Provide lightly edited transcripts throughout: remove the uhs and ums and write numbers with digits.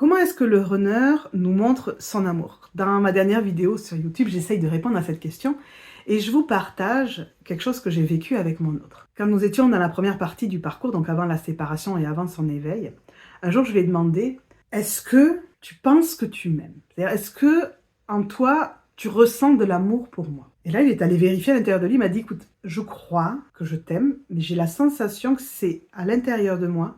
Comment est-ce que le runner nous montre son amour? Dans ma dernière vidéo sur YouTube, j'essaye de répondre à cette question et je vous partage quelque chose que j'ai vécu avec mon autre. Quand nous étions dans la première partie du parcours, donc avant la séparation et avant son éveil, un jour je lui ai demandé: est-ce que tu penses que tu m'aimes? C'est-à-dire, est-ce que en toi tu ressens de l'amour pour moi? Et là, il est allé vérifier à l'intérieur de lui, il m'a dit: écoute, je crois que je t'aime, mais j'ai la sensation que c'est à l'intérieur de moi,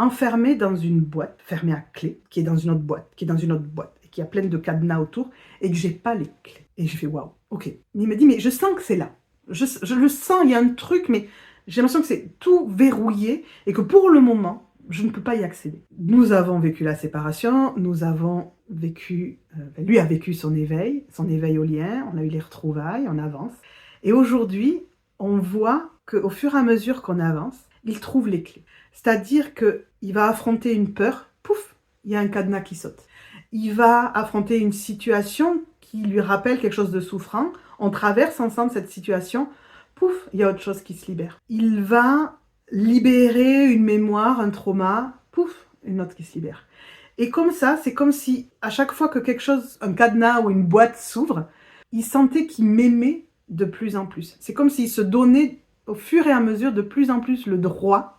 enfermé dans une boîte, fermée à clé, qui est dans une autre boîte, qui est dans une autre boîte, et qui a plein de cadenas autour, et que j'ai pas les clés. Et j'ai fait waouh, ok. Il me dit, mais je sens que c'est là. Je le sens, il y a un truc, mais j'ai l'impression que c'est tout verrouillé, et que pour le moment, je ne peux pas y accéder. Nous avons vécu la séparation, nous avons vécu, lui a vécu son éveil au lien, on a eu les retrouvailles, on avance. Et aujourd'hui, on voit qu'au fur et à mesure qu'on avance, il trouve les clés. C'est-à-dire qu'il va affronter une peur, pouf, il y a un cadenas qui saute. Il va affronter une situation qui lui rappelle quelque chose de souffrant. On traverse ensemble cette situation, pouf, il y a autre chose qui se libère. Il va libérer une mémoire, un trauma, pouf, une autre qui se libère. Et comme ça, c'est comme si à chaque fois que quelque chose, un cadenas ou une boîte s'ouvre, il sentait qu'il m'aimait de plus en plus. C'est comme s'il se donnait au fur et à mesure de plus en plus le droit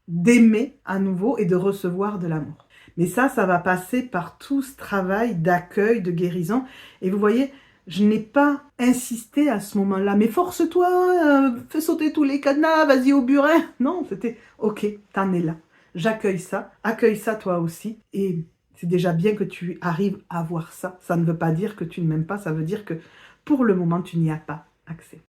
d'aimer à nouveau et de recevoir de l'amour. Mais ça va passer par tout ce travail d'accueil, de guérison. Et vous voyez, je n'ai pas insisté à ce moment-là. Mais force-toi, fais sauter tous les cadenas, vas-y au burin. Non, c'était ok, t'en es là. J'accueille ça, accueille ça toi aussi. Et c'est déjà bien que tu arrives à voir ça. Ça ne veut pas dire que tu ne m'aimes pas, ça veut dire que pour le moment, tu n'y as pas accès.